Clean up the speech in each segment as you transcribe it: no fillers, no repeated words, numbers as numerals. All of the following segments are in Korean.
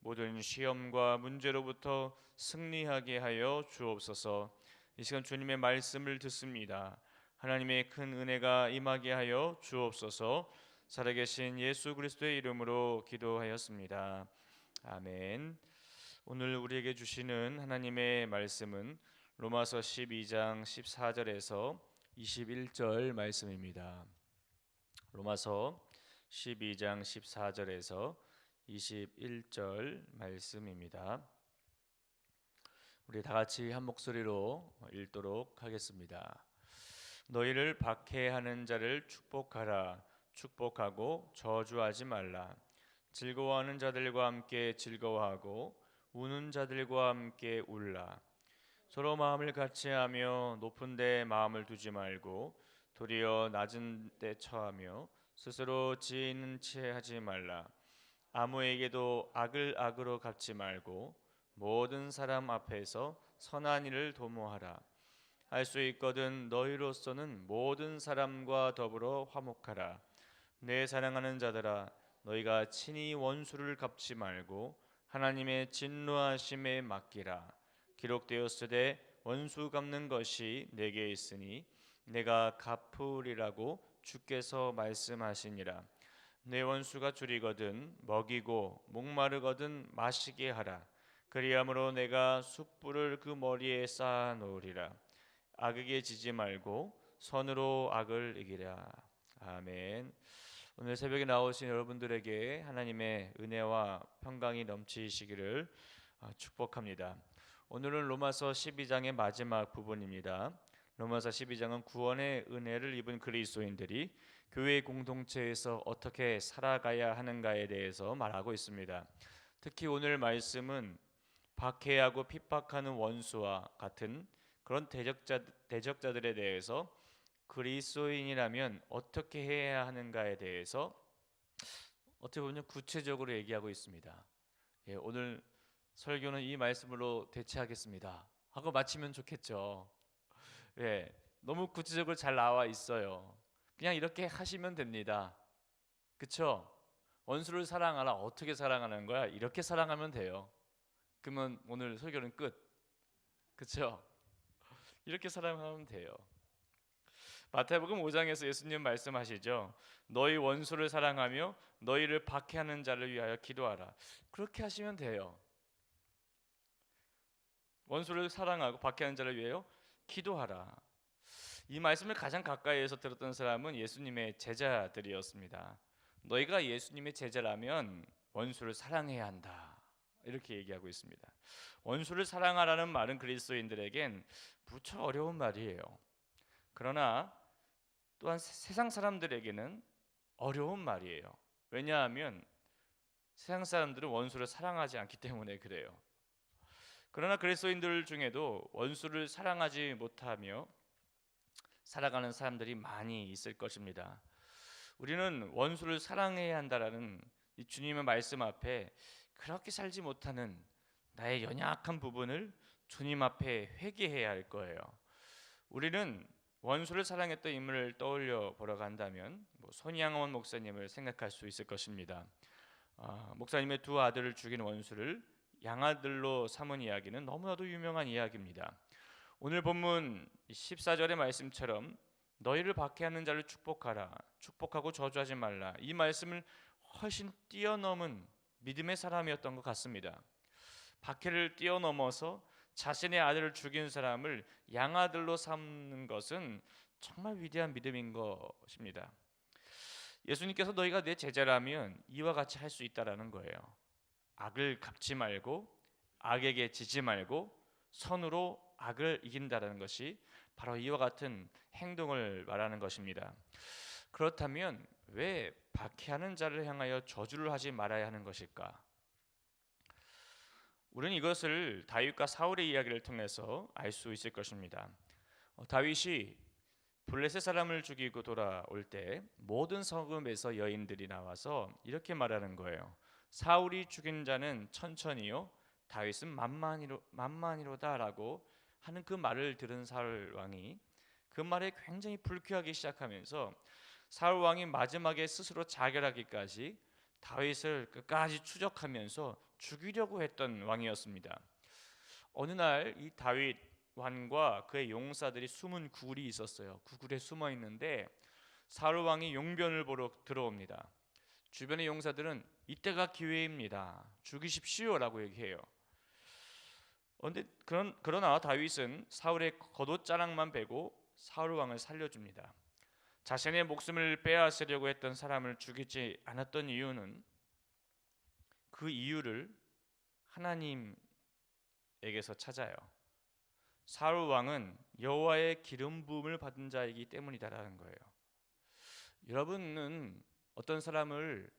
모든 시험과 문제로부터 승리하게 하여 주옵소서. 이 시간 주님의 말씀을 듣습니다. 하나님의 큰 은혜가 임하게 하여 주옵소서. 살아계신 예수 그리스도의 이름으로 기도하였습니다. 아멘. 오늘 우리에게 주시는 하나님의 말씀은 로마서 12장 14절에서 21절 말씀입니다. 로마서 12장 14절에서 21절 말씀입니다. 우리 다 같이 한 목소리로 읽도록 하겠습니다. 너희를 박해하는 자를 축복하라. 축복하고 저주하지 말라. 즐거워하는 자들과 함께 즐거워하고 우는 자들과 함께 울라. 서로 마음을 같이하며 높은 데 마음을 두지 말고 도리어 낮은 데 처하며 스스로 지혜 있는 채 하지 말라. 아무에게도 악을 악으로 갚지 말고 모든 사람 앞에서 선한 일을 도모하라. 할 수 있거든 너희로서는 모든 사람과 더불어 화목하라. 내 사랑하는 자들아, 너희가 친히 원수를 갚지 말고 하나님의 진노하심에 맡기라. 기록되었으되 원수 갚는 것이 내게 있으니 내가 갚으리라고 주께서 말씀하시니라. 내 원수가 줄이거든 먹이고 목마르거든 마시게 하라. 그리함으로 내가 숯불을 그 머리에 쌓아 놓으리라. 악에게 지지 말고 선으로 악을 이기라. 아멘. 오늘 새벽에 나오신 여러분들에게 하나님의 은혜와 평강이 넘치시기를 축복합니다. 오늘은 로마서 12장의 마지막 부분입니다. 로마서 12장은 구원의 은혜를 입은 그리스도인들이 교회 공동체에서 어떻게 살아가야 하는가에 대해서 말하고 있습니다. 특히 오늘 말씀은 박해하고 핍박하는 원수와 같은 그런 대적자들에 대해서 그리스도인이라면 어떻게 해야 하는가에 대해서 어떻게 보면 구체적으로 얘기하고 있습니다. 오늘 설교는 이 말씀으로 대체하겠습니다 하고 마치면 좋겠죠. 너무 구체적으로 잘 나와 있어요. 그냥 이렇게 하시면 됩니다. 그쵸? 원수를 사랑하라. 어떻게 사랑하는 거야? 이렇게 사랑하면 돼요. 그러면 오늘 설교는 끝. 그쵸? 이렇게 사랑하면 돼요. 마태복음 5장에서 예수님 말씀하시죠. 너희 원수를 사랑하며 너희를 박해하는 자를 위하여 기도하라. 그렇게 하시면 돼요. 원수를 사랑하고 박해하는 자를 위하여 기도하라. 이 말씀을 가장 가까이에서 들었던 사람은 예수님의 제자들이었습니다. 너희가 예수님의 제자라면 원수를 사랑해야 한다. 이렇게 얘기하고 있습니다. 원수를 사랑하라는 말은 그리스도인들에겐 무척 어려운 말이에요. 그러나 또한 세상 사람들에게는 어려운 말이에요. 왜냐하면 세상 사람들은 원수를 사랑하지 않기 때문에 그래요. 그러나 그리스도인들 중에도 원수를 사랑하지 못하며 살아가는 사람들이 많이 있을 것입니다. 우리는 원수를 사랑해야 한다라는 이 주님의 말씀 앞에 그렇게 살지 못하는 나의 연약한 부분을 주님 앞에 회개해야 할 거예요. 우리는 원수를 사랑했던 인물을 떠올려 보러 간다면 손양원 목사님을 생각할 수 있을 것입니다. 목사님의 두 아들을 죽인 원수를 양아들로 삼은 이야기는 너무나도 유명한 이야기입니다. 오늘 본문 14절의 말씀처럼 너희를 박해하는 자를 축복하라. 축복하고 저주하지 말라. 이 말씀을 훨씬 뛰어넘은 믿음의 사람이었던 것 같습니다. 박해를 뛰어넘어서 자신의 아들을 죽인 사람을 양아들로 삼는 것은 정말 위대한 믿음인 것입니다. 예수님께서 너희가 내 제자라면 이와 같이 할 수 있다라는 거예요. 악을 갚지 말고 악에게 지지 말고 선으로 악을 이긴다라는 것이 바로 이와 같은 행동을 말하는 것입니다. 그렇다면 왜 박해하는 자를 향하여 저주를 하지 말아야 하는 것일까? 우리는 이것을 다윗과 사울의 이야기를 통해서 알 수 있을 것입니다. 다윗이 블레셋 사람을 죽이고 돌아올 때 모든 성읍에서 여인들이 나와서 이렇게 말하는 거예요. 사울이 죽인 자는 천천히요, 다윗은 만만히로다라고 하는 그 말을 들은 사울 왕이 그 말에 굉장히 불쾌하기 시작하면서 사울 왕이 마지막에 스스로 자결하기까지 다윗을 끝까지 추적하면서 죽이려고 했던 왕이었습니다. 어느 날 이 다윗 왕과 그의 용사들이 숨은 구굴이 있었어요. 구굴에 숨어 있는데 사울 왕이 용변을 보러 들어옵니다. 주변의 용사들은 이때가 기회입니다. 죽이십시오라고 얘기해요. 그러나 다윗은 사울의 겉옷자락만 베고 사울 왕을 살려줍니다. 자신의 목숨을 빼앗으려고 했던 사람을 죽이지 않았던 이유는 그 이유를 하나님에게서 찾아요. 사울 왕은 여호와의 기름 부음을 받은 자이기 때문이다라는 거예요. 여러분은 어떤 사람을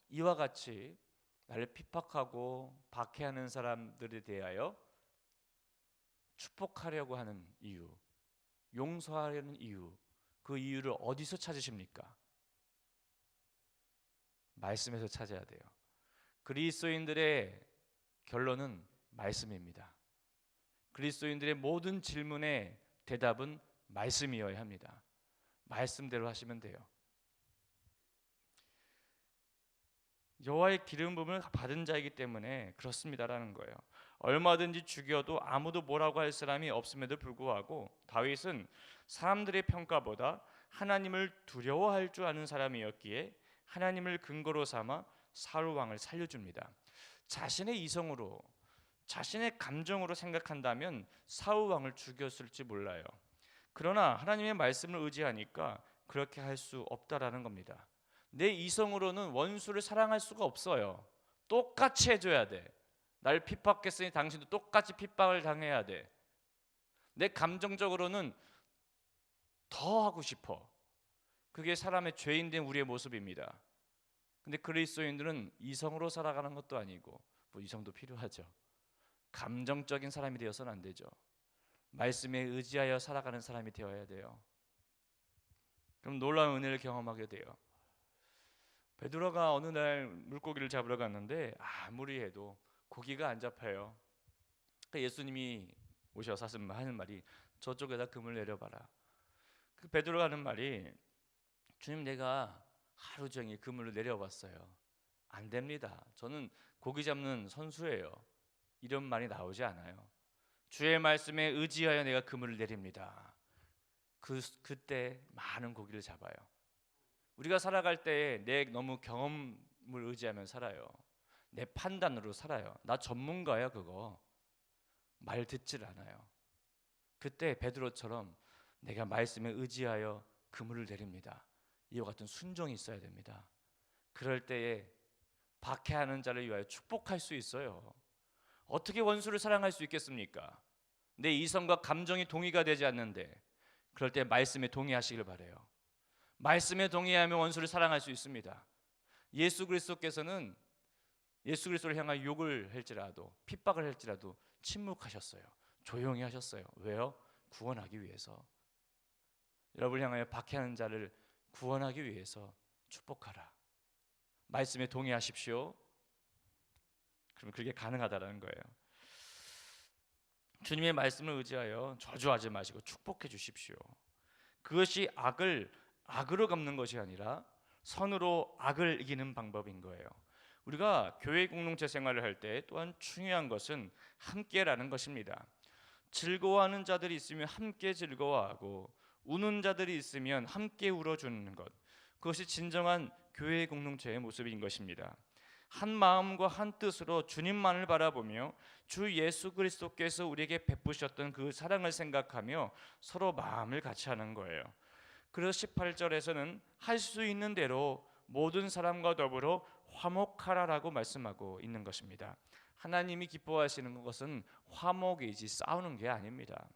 이와 같이 나를 핍박하고 박해하는 사람들에 대하여 축복하려고 하는 이유, 용서하려는 이유, 그 이유를 어디서 찾으십니까? 말씀에서 찾아야 돼요. 그리스도인들의 결론은 말씀입니다. 그리스도인들의 모든 질문의 대답은 말씀이어야 합니다. 말씀대로 하시면 돼요. 여호와의 기름 부음을 받은 자이기 때문에 그렇습니다라는 거예요. 얼마든지 죽여도 아무도 뭐라고 할 사람이 없음에도 불구하고 다윗은 사람들의 평가보다 하나님을 두려워할 줄 아는 사람이었기에 하나님을 근거로 삼아 사울 왕을 살려줍니다. 자신의 이성으로, 자신의 감정으로 생각한다면 사울 왕을 죽였을지 몰라요. 그러나 하나님의 말씀을 의지하니까 그렇게 할 수 없다라는 겁니다. 내 이성으로는 원수를 사랑할 수가 없어요. 똑같이 해줘야 돼. 날 핍박했으니 당신도 똑같이 핍박을 당해야 돼. 내 감정적으로는 더 하고 싶어. 그게 사람의 죄인된 우리의 모습입니다. 근데 그리스도인들은 이성으로 살아가는 것도 아니고, 뭐 이성도 필요하죠. 감정적인 사람이 되어서는 안 되죠. 말씀에 의지하여 살아가는 사람이 되어야 돼요. 그럼 놀라운 은혜를 경험하게 돼요. 베드로가 어느 날 물고기를 잡으러 갔는데 아무리 해도 고기가 안 잡혀요. 그러니까 예수님이 오셔서 하는 말이 저쪽에다 그물 내려봐라. 그 베드로가 하는 말이 주님 내가 하루 종일 그물을 내려봤어요. 안 됩니다. 저는 고기 잡는 선수예요. 이런 말이 나오지 않아요. 주의 말씀에 의지하여 내가 그물을 내립니다. 그때 많은 고기를 잡아요. 우리가 살아갈 때 내 너무 경험을 의지하면 살아요. 내 판단으로 살아요. 나 전문가야 그거. 말 듣질 않아요. 그때 베드로처럼 내가 말씀에 의지하여 그물을 내립니다. 이와 같은 순종이 있어야 됩니다. 그럴 때에 박해하는 자를 위하여 축복할 수 있어요. 어떻게 원수를 사랑할 수 있겠습니까? 내 이성과 감정이 동의가 되지 않는데 그럴 때 말씀에 동의하시길 바라요. 말씀에 동의하면 원수를 사랑할 수 있습니다. 예수 그리스도께서는 예수 그리스도를 향하여 욕을 할지라도 핍박을 할지라도 침묵하셨어요. 조용히 하셨어요. 왜요? 구원하기 위해서. 여러분을 향하여 박해하는 자를 구원하기 위해서 축복하라. 말씀에 동의하십시오. 그러면 그게 가능하다는 거예요. 주님의 말씀을 의지하여 저주하지 마시고 축복해 주십시오. 그것이 악으로 갚는 것이 아니라 선으로 악을 이기는 방법인 거예요. 우리가 교회 공동체 생활을 할 때 또한 중요한 것은 함께라는 것입니다. 즐거워하는 자들이 있으면 함께 즐거워하고 우는 자들이 있으면 함께 울어주는 것, 그것이 진정한 교회 공동체의 모습인 것입니다. 한 마음과 한 뜻으로 주님만을 바라보며 주 예수 그리스도께서 우리에게 베푸셨던 그 사랑을 생각하며 서로 마음을 같이 하는 거예요. 그래서 18절에서는 할 수 있는 대로 모든 사람과 더불어 화목하라라고 말씀하고 있는 것입니다. 하나님이 기뻐하시는 것은 화목이지 싸우는 게 아닙니다.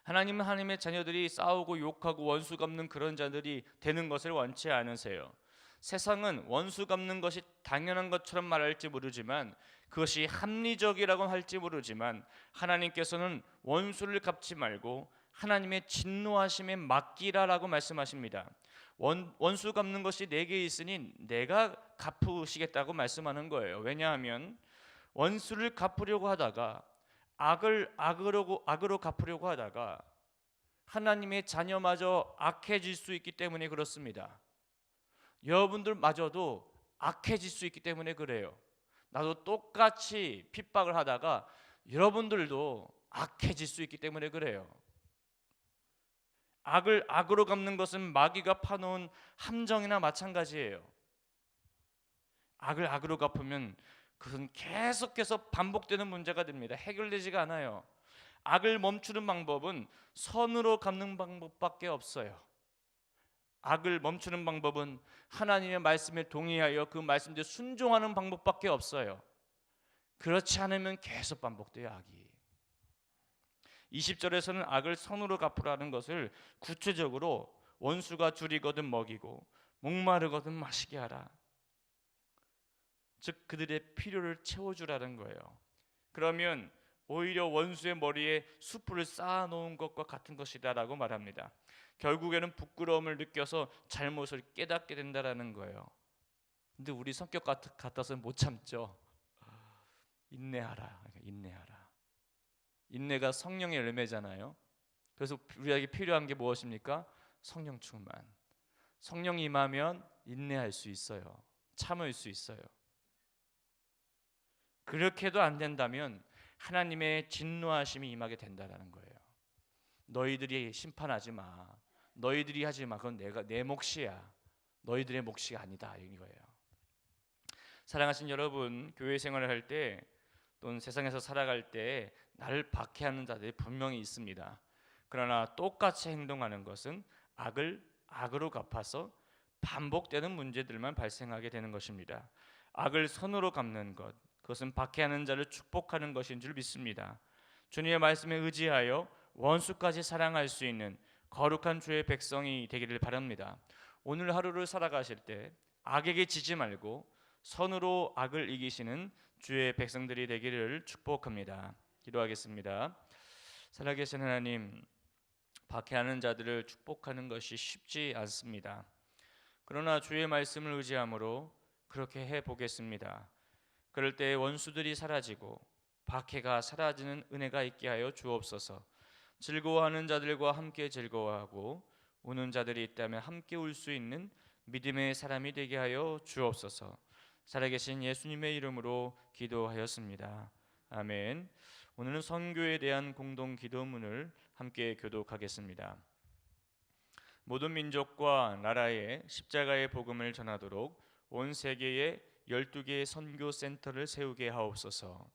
하나님은 하나님의 자녀들이 싸우고 욕하고 원수 갚는 그런 자들이 되는 것을 원치 않으세요. 세상은 원수 갚는 것이 당연한 것처럼 말할지 모르지만, 그것이 합리적이라고 할지 모르지만, 하나님께서는 원수를 갚지 말고 하나님의 진노하심에 맡기라라고 말씀하십니다. 원수 갚는 것이 내게 있으니 내가 갚으시겠다고 말씀하는 거예요. 왜냐하면 원수를 갚으려고 하다가 악으로 갚으려고 하다가 하나님의 자녀마저 악해질 수 있기 때문에 그렇습니다. 여러분들마저도 악해질 수 있기 때문에 그래요. 나도 똑같이 핍박을 하다가 여러분들도 악해질 수 있기 때문에 그래요. 악을 악으로 갚는 것은 마귀가 파놓은 함정이나 마찬가지예요. 악을 악으로 갚으면 그것은 계속해서 반복되는 문제가 됩니다. 해결되지가 않아요. 악을 멈추는 방법은 선으로 갚는 방법밖에 없어요. 악을 멈추는 방법은 하나님의 말씀에 동의하여 그 말씀대로 순종하는 방법밖에 없어요. 그렇지 않으면 계속 반복돼요, 악이. 20절에서는 악을 선으로 갚으라는 것을 구체적으로 원수가 줄이거든 먹이고 목마르거든 마시게 하라. 즉 그들의 필요를 채워주라는 거예요. 그러면 오히려 원수의 머리에 숯불을 쌓아놓은 것과 같은 것이다라고 말합니다. 결국에는 부끄러움을 느껴서 잘못을 깨닫게 된다라는 거예요. 근데 우리 성격 같아서는 못 참죠. 인내하라. 인내하라. 인내가 성령의 열매잖아요. 그래서 우리에게 필요한 게 무엇입니까? 성령 충만. 성령이 임하면 인내할 수 있어요. 참을 수 있어요. 그렇게도 안 된다면 하나님의 진노하심이 임하게 된다라는 거예요. 너희들이 심판하지 마. 너희들이 하지 마. 그건 내 몫이야. 너희들의 몫이 아니다 이거예요. 사랑하신 여러분, 교회 생활을 할 때 또는 세상에서 살아갈 때 나를 박해하는 자들이 분명히 있습니다. 그러나 똑같이 행동하는 것은 악을 악으로 갚아서 반복되는 문제들만 발생하게 되는 것입니다. 악을 선으로 갚는 것, 그것은 박해하는 자를 축복하는 것인 줄 믿습니다. 주님의 말씀에 의지하여 원수까지 사랑할 수 있는 거룩한 주의 백성이 되기를 바랍니다. 오늘 하루를 살아가실 때 악에게 지지 말고 선으로 악을 이기시는 주의 백성들이 되기를 축복합니다. 기도하겠습니다. 살아계신 하나님, 박해하는 자들을 축복하는 것이 쉽지 않습니다. 그러나 주의 말씀을 의지함으로 그렇게 해보겠습니다. 그럴 때 원수들이 사라지고 박해가 사라지는 은혜가 있게 하여 주옵소서. 즐거워하는 자들과 함께 즐거워하고 우는 자들이 있다면 함께 울 수 있는 믿음의 사람이 되게 하여 주옵소서. 살아계신 예수님의 이름으로 기도하였습니다. 아멘. 오늘은 선교에 대한 공동 기도문을 함께 교독하겠습니다. 모든 민족과 나라에 십자가의 복음을 전하도록 온 세계에 12개의 선교 센터를 세우게 하옵소서.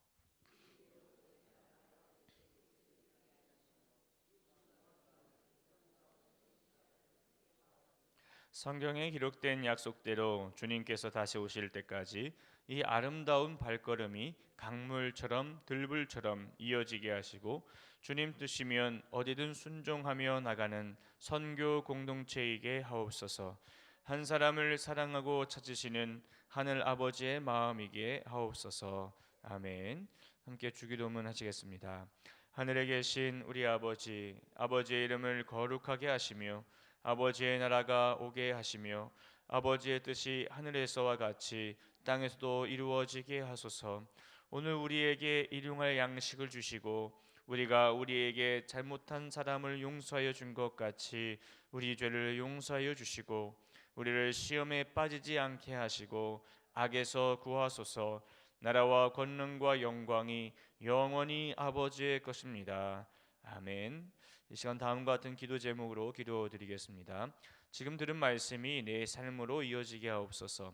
성경에 기록된 약속대로 주님께서 다시 오실 때까지 이 아름다운 발걸음이 강물처럼 들불처럼 이어지게 하시고 주님 뜻이면 어디든 순종하며 나가는 선교 공동체이게 하옵소서. 한 사람을 사랑하고 찾으시는 하늘 아버지의 마음이게 하옵소서. 아멘. 함께 주기도문 하시겠습니다. 하늘에 계신 우리 아버지, 아버지의 이름을 거룩하게 하시며 아버지의 나라가 오게 하시며 아버지의 뜻이 하늘에서와 같이 땅에서도 이루어지게 하소서. 오늘 우리에게 일용할 양식을 주시고 우리가 우리에게 잘못한 사람을 용서하여 준 것 같이 우리 죄를 용서하여 주시고 우리를 시험에 빠지지 않게 하시고 악에서 구하소서. 나라와 권능과 영광이 영원히 아버지의 것입니다. 아멘. 이 시간 다음과 같은 기도 제목으로 기도드리겠습니다. 지금 들은 말씀이 내 삶으로 이어지게 하옵소서.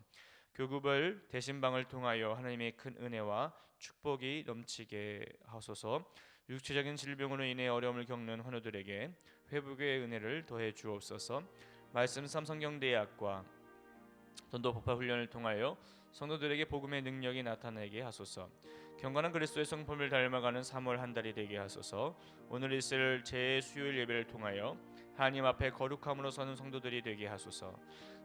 교급을 대신방을 통하여 하나님의 큰 은혜와 축복이 넘치게 하소서. 육체적인 질병으로 인해 어려움을 겪는 환우들에게 회복의 은혜를 더해 주옵소서. 말씀 삼성경대학과 전도 폭파 훈련을 통하여 성도들에게 복음의 능력이 나타나게 하소서. 경건한 그리스도의 성품을 닮아가는 3월 한 달이 되게 하소서. 오늘 있을 제 수요일 예배를 통하여 하나님 앞에 거룩함으로 서는 성도들이 되게 하소서.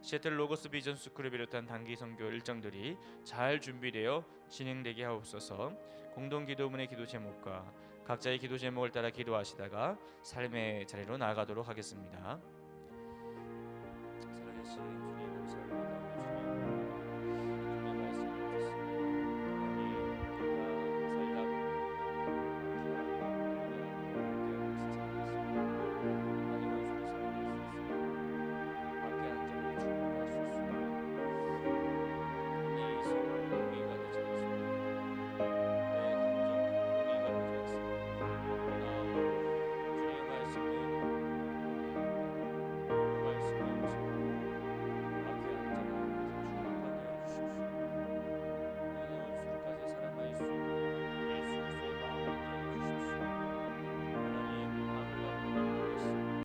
시애틀 로고스 비전 스쿨을 비롯한 단기 선교 일정들이 잘 준비되어 진행되게 하옵소서. 공동 기도문의 기도 제목과 각자의 기도 제목을 따라 기도하시다가 삶의 자리로 나아가도록 하겠습니다. 살아계신